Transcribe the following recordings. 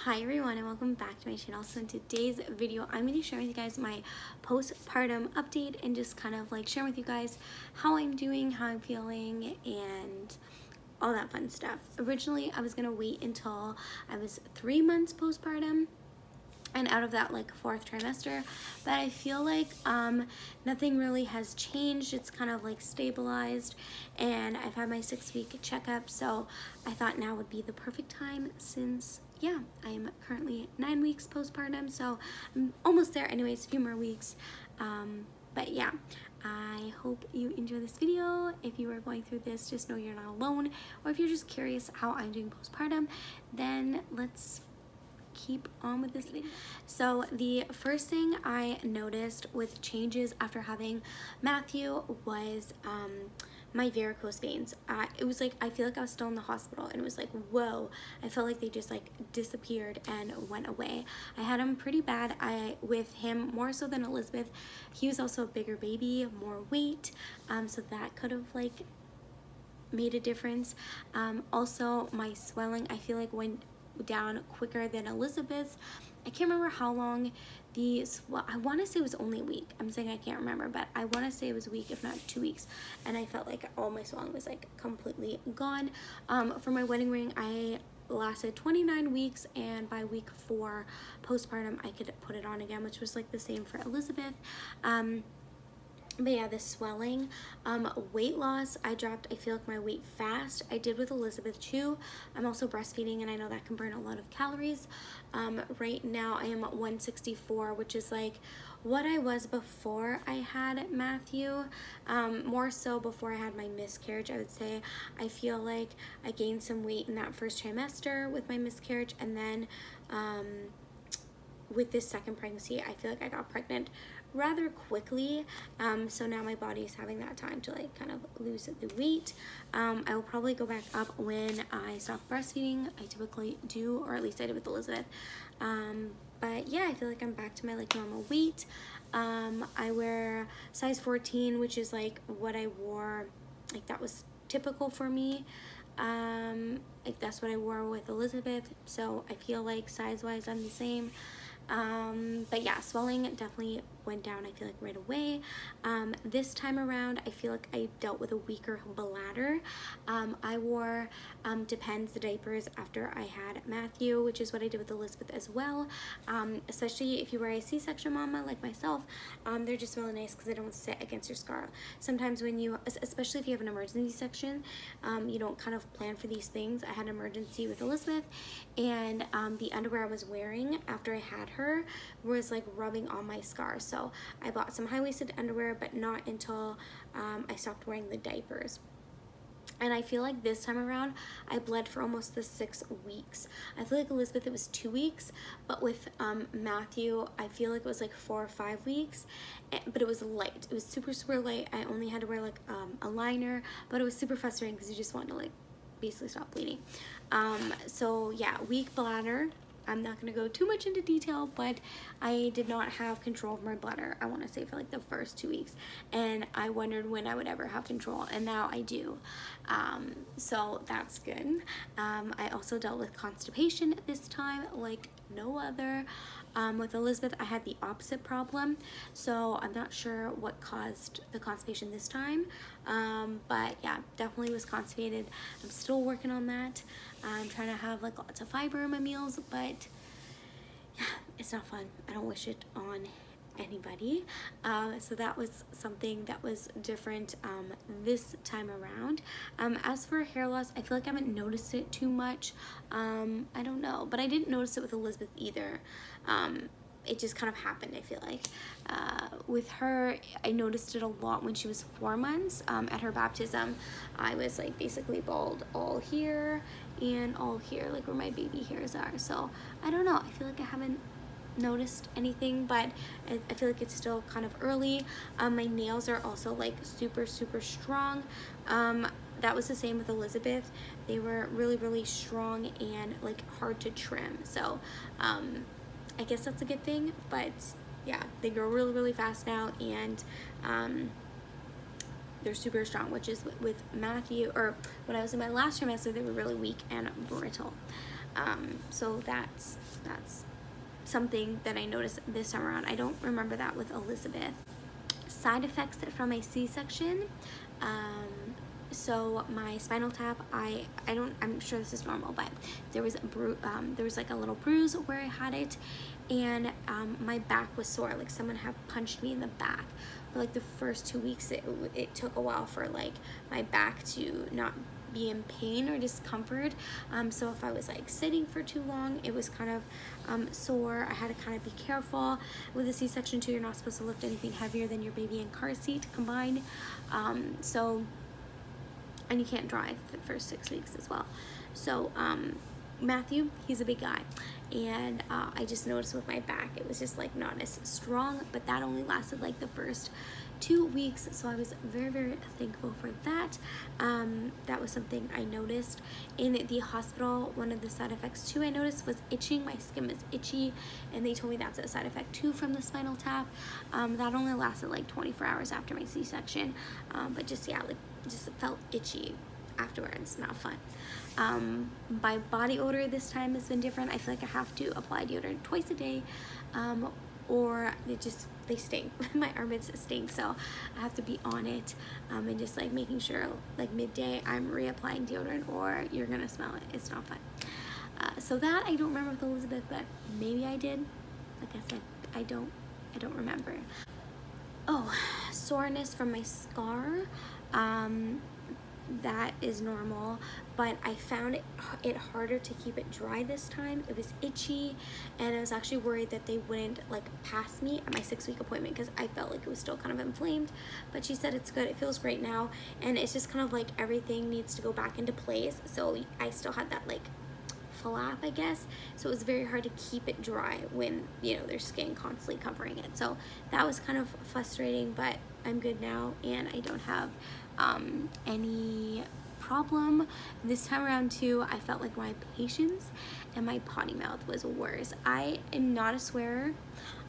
Hi everyone and welcome back to my channel. So in today's video I'm going to share with you guys my postpartum update and just kind of like share with you guys how I'm doing, how I'm feeling, and all that fun stuff. Originally I was going to wait until I was 3 months postpartum and out of that like 4th trimester, but I feel like nothing really has changed. It's kind of like stabilized, and I've had my 6-week checkup, so I thought now would be the perfect time since I'm currently 9 weeks postpartum, so I'm almost there anyways, a few more weeks. But yeah, I hope you enjoy this video. If you are going through this, just know you're not alone, or if you're just curious how I'm doing postpartum, then let's keep on with this video. So the first thing I noticed with changes after having Matthew was my varicose veins. It was like I feel like I was still in the hospital, and it was like, whoa, I felt like they just like disappeared and went away. I had them pretty bad. With him more so than Elizabeth. He was also a bigger baby, more weight, so that could have like made a difference. Also my swelling, I feel like went down quicker than Elizabeth. I can't remember how long I want to say it was only a week. I'm saying I can't remember, but I want to say it was a week, if not 2 weeks, and I felt like all my swelling was like completely gone. For my wedding ring, I lasted 29 weeks, and by week 4 postpartum I could put it on again, which was like the same for Elizabeth. But yeah, the swelling, weight loss, I feel like my weight fast. I did with Elizabeth too. I'm also breastfeeding, and I know that can burn a lot of calories. Right now I am at 164, which is like what I was before I had Matthew. More so before I had my miscarriage, I would say. I feel like I gained some weight in that first trimester with my miscarriage, and then with this second pregnancy, I feel like I got pregnant rather quickly, so now my body is having that time to like kind of lose the weight. I will probably go back up when I stop breastfeeding. I typically do, or at least I did with Elizabeth. But yeah, I feel like I'm back to my like normal weight. I wear size 14, which is like what I wore, like that was typical for me. Like that's what I wore with Elizabeth, so I feel like size wise I'm the same. But yeah, swelling definitely went down, I feel like, right away. This time around I feel like I dealt with a weaker bladder. I wore Depends the diapers after I had Matthew, which is what I did with Elizabeth as well. Especially if you were a C-section mama like myself, they're just really nice because they don't sit against your scar. Sometimes when you, especially if you have an emergency section, you don't kind of plan for these things. I had an emergency with Elizabeth, and the underwear I was wearing after I had her was like rubbing on my scar, so I bought some high-waisted underwear, but not until I stopped wearing the diapers. And I feel like this time around I bled for almost the 6 weeks. I feel like Elizabeth it was 2 weeks, but with Matthew I feel like it was like 4 or 5 weeks, but it was light. It was super light. I only had to wear like a liner, but it was super frustrating because you just want to like basically stop bleeding. So yeah, weak bladder. I'm not going to go too much into detail, but I did not have control of my bladder, I want to say, for like the first 2 weeks, and I wondered when I would ever have control, and now I do. So that's good. I also dealt with constipation this time like no other. With Elizabeth I had the opposite problem, so I'm not sure what caused the constipation this time, but yeah, definitely was constipated. I'm still working on that. I'm trying to have like lots of fiber in my meals, but yeah, it's not fun. I don't wish it on anybody. So that was something that was different this time around. As for hair loss, I feel like I haven't noticed it too much. I don't know, but I didn't notice it with Elizabeth either. It just kind of happened, I feel like. With her, I noticed it a lot when she was 4 months. At her baptism, I was like basically bald all here and all here, like where my baby hairs are. So I don't know, I feel like I haven't noticed anything, but I feel like it's still kind of early. My nails are also like super strong. That was the same with Elizabeth. They were really strong and like hard to trim, so I guess that's a good thing. But yeah, they grow really fast now, and they're super strong, which is with Matthew, or when I was in my last trimester, they were really weak and brittle. So that's something that I noticed this time around. I don't remember that with Elizabeth. Side effects from a C-section. So my spinal tap, I'm sure this is normal, but there was like a little bruise where I had it, and my back was sore, like someone had punched me in the back. For like the first 2 weeks, it took a while for like my back to not be in pain or discomfort. So if I was like sitting for too long, it was kind of sore. I had to kind of be careful. With a C-section too, you're not supposed to lift anything heavier than your baby and car seat combined. And you can't drive for the first 6 weeks as well. So Matthew, he's a big guy, and I just noticed with my back it was just like not as strong, but that only lasted like the first 2 weeks, so I was very, very thankful for that. That was something I noticed in the hospital. One of the side effects too I noticed was itching. My skin was itchy, and they told me that's a side effect too from the spinal tap. That only lasted like 24 hours after my C-section, but just just felt itchy afterwards. Not fun. My body odor this time has been different. I feel like I have to apply deodorant twice a day, or they stink. My armpits stink, so I have to be on it, and just like making sure like midday I'm reapplying deodorant, or you're gonna smell it. It's not fun. So that I don't remember with Elizabeth, but maybe I did. Like I said, I don't remember. Oh, soreness from my scar. That is normal, but I found it harder to keep it dry this time. It was itchy, and I was actually worried that they wouldn't like pass me at my 6-week appointment because I felt like it was still kind of inflamed. But she said it's good. It feels great now, and it's just kind of like everything needs to go back into place. So I still had that like flap, I guess, so it was very hard to keep it dry when, you know, there's skin constantly covering it. So that was kind of frustrating, but I'm good now, and I don't have any problem. This time around too, I felt like my patience and my potty mouth was worse. I am not a swearer,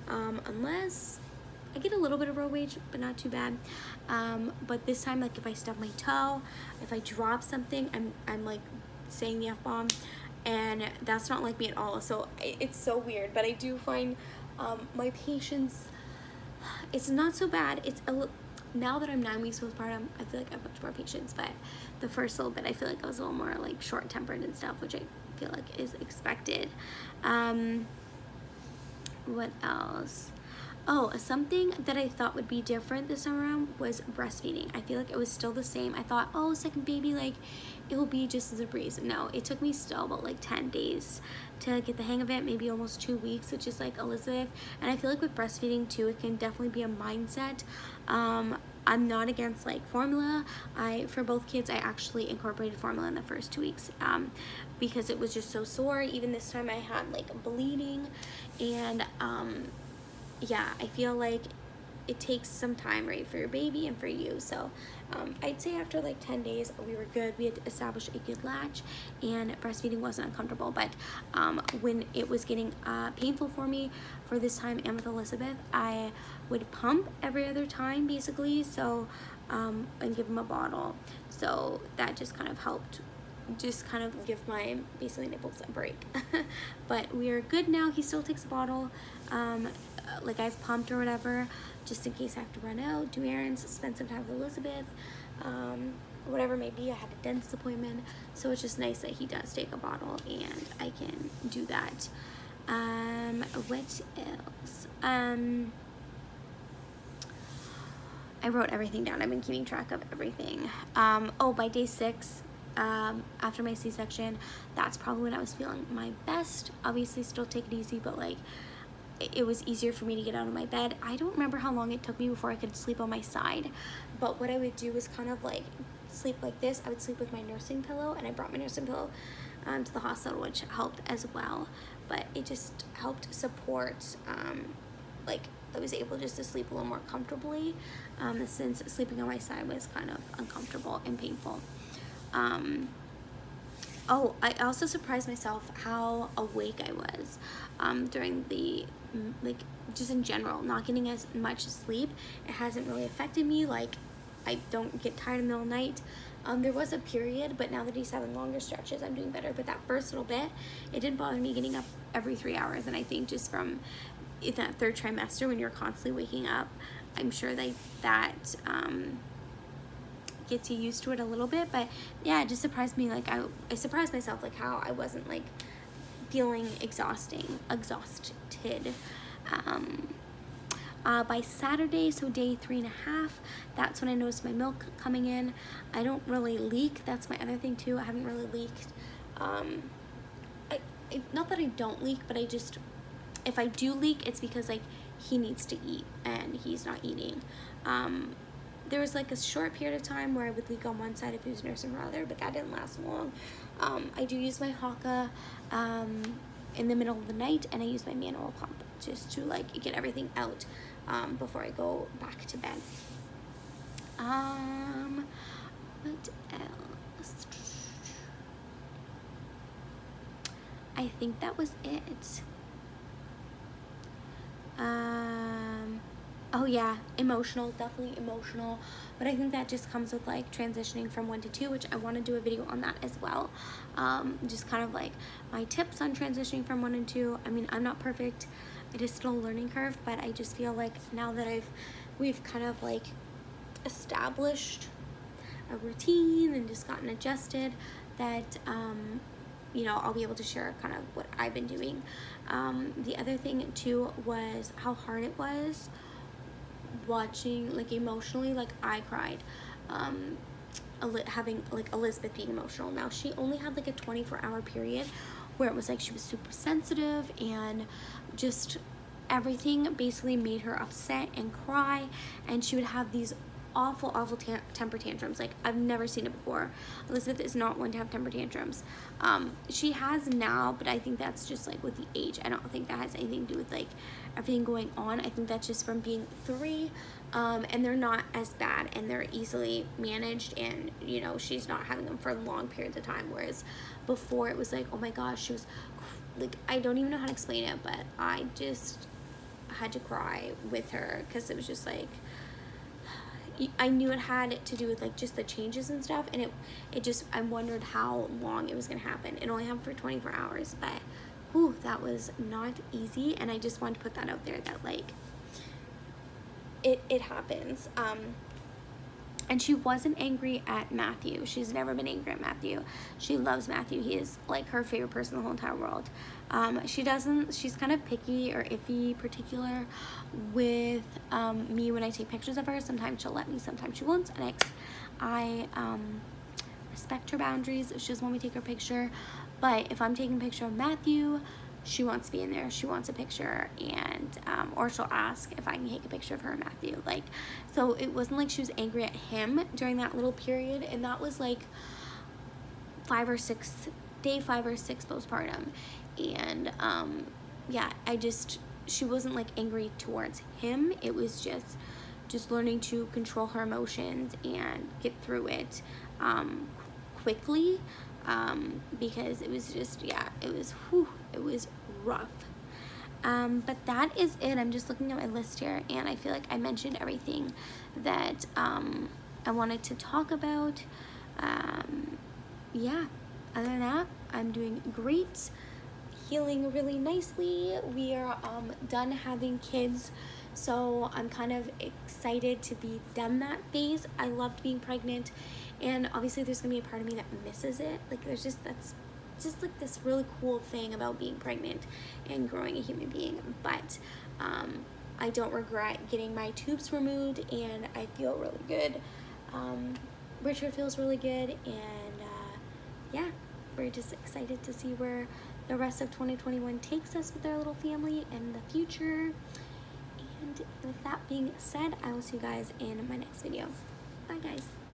unless I get a little bit of road rage, but not too bad. But this time, like if I stub my toe, if I drop something, I'm like saying the F-bomb, and that's not like me at all. So it's so weird, but I do find my patience, it's not so bad. It's now that I'm 9 weeks postpartum, I feel like I have much more patience, but the first little bit I feel like I was a little more like short-tempered and stuff, which I feel like is expected. What else? Oh, something that I thought would be different this time around was breastfeeding. I feel like it was still the same. I thought, oh, second baby, like it will be just as a breeze. No, it took me still about like 10 days to get the hang of it, maybe almost 2 weeks, which is like Elizabeth. And I feel like with breastfeeding too, it can definitely be a mindset. I'm not against like formula. For both kids, I actually incorporated formula in the first 2 weeks because it was just so sore. Even this time I had like bleeding, and yeah, I feel like it takes some time, right, for your baby and for you. So I'd say after like 10 days we were good. We had established a good latch, and breastfeeding wasn't uncomfortable. But when it was getting painful for me for this time and with Elizabeth, I would pump every other time basically, so and give him a bottle. So that just kind of helped just kind of give my basically nipples a break. But we are good now. He still takes a bottle, like I've pumped or whatever, just in case I have to run out, do errands, spend some time with Elizabeth, whatever it may be. I had a dentist appointment, so it's just nice that he does take a bottle and I can do that. What else? I wrote everything down. I've been keeping track of everything. Oh, by day 6, after my C-section, that's probably when I was feeling my best. Obviously still take it easy, but like it was easier for me to get out of my bed. I don't remember how long it took me before I could sleep on my side, but what I would do was kind of like sleep like this. I would sleep with my nursing pillow, and I brought my nursing pillow to the hospital, which helped as well. But it just helped support, like I was able just to sleep a little more comfortably, since sleeping on my side was kind of uncomfortable and painful. Oh, I also surprised myself how awake I was during the, like, just in general, not getting as much sleep. It hasn't really affected me. Like, I don't get tired in the middle of the night. There was a period, but now that he's having longer stretches, I'm doing better. But that first little bit, it didn't bother me getting up every 3 hours. And I think just from that third trimester, when you're constantly waking up, I'm sure that gets you used to it a little bit. But yeah, it just surprised me. Like I surprised myself, like how I wasn't like feeling exhausted. By Saturday, so day 3.5, that's when I noticed my milk coming in. I don't really leak. That's my other thing too. I haven't really leaked. Not that I don't leak, but I just, if I do leak, it's because like he needs to eat and he's not eating. There was like a short period of time where I would leak on one side if he was nursing her other, but that didn't last long. I do use my Haka in the middle of the night, and I use my manual pump just to like get everything out before I go back to bed. What else? I think that was it. Oh yeah, emotional, definitely emotional, but I think that just comes with like transitioning from 1 to 2, which I want to do a video on that as well. Just kind of like my tips on transitioning from 1 and 2. I mean, I'm not perfect. It is still a learning curve, but I just feel like now that we've kind of like established a routine and just gotten adjusted, that you know, I'll be able to share kind of what I've been doing. The other thing too was how hard it was watching, like emotionally, like I cried having like Elizabeth being emotional. Now she only had like a 24-hour period where it was like she was super sensitive, and just everything basically made her upset and cry, and she would have these awful temper tantrums. Like I've never seen it before. Elizabeth is not one to have temper tantrums. She has now, but I think that's just like with the age. I don't think that has anything to do with like everything going on. I think that's just from being 3, and they're not as bad, and they're easily managed, and you know, she's not having them for long periods of time, whereas before it was like, oh my gosh, she was like, I don't even know how to explain it, but I just had to cry with her because it was just like, I knew it had to do with like just the changes and stuff, and it just, I wondered how long it was gonna happen. It only happened for 24 hours, but whew, that was not easy, and I just wanted to put that out there that like it happens. And she wasn't angry at Matthew. She's never been angry at Matthew. She loves Matthew. He is like her favorite person in the whole entire world. She's kind of picky or iffy particular with me when I take pictures of her. Sometimes she'll let me, sometimes she won't. And I respect her boundaries if she doesn't want me to take her picture. But if I'm taking a picture of Matthew, she wants to be in there. She wants a picture, and or she'll ask if I can take a picture of her and Matthew. Like, so it wasn't like she was angry at him during that little period, and that was like day 5 or 6 postpartum. And yeah, she wasn't like angry towards him. It was just learning to control her emotions and get through it quickly. Because it was just, yeah, it was rough. But that is it. I'm just looking at my list here, and I feel like I mentioned everything that I wanted to talk about. Yeah, other than that, I'm doing great, healing really nicely. We are done having kids, so I'm kind of excited to be done that phase. I loved being pregnant, and obviously there's gonna be a part of me that misses it. Like that's just like this really cool thing about being pregnant and growing a human being. But I don't regret getting my tubes removed, and I feel really good. Richard feels really good, and yeah, we're just excited to see where the rest of 2021 takes us with our little family in the future. And with that being said, I will see you guys in my next video. Bye guys.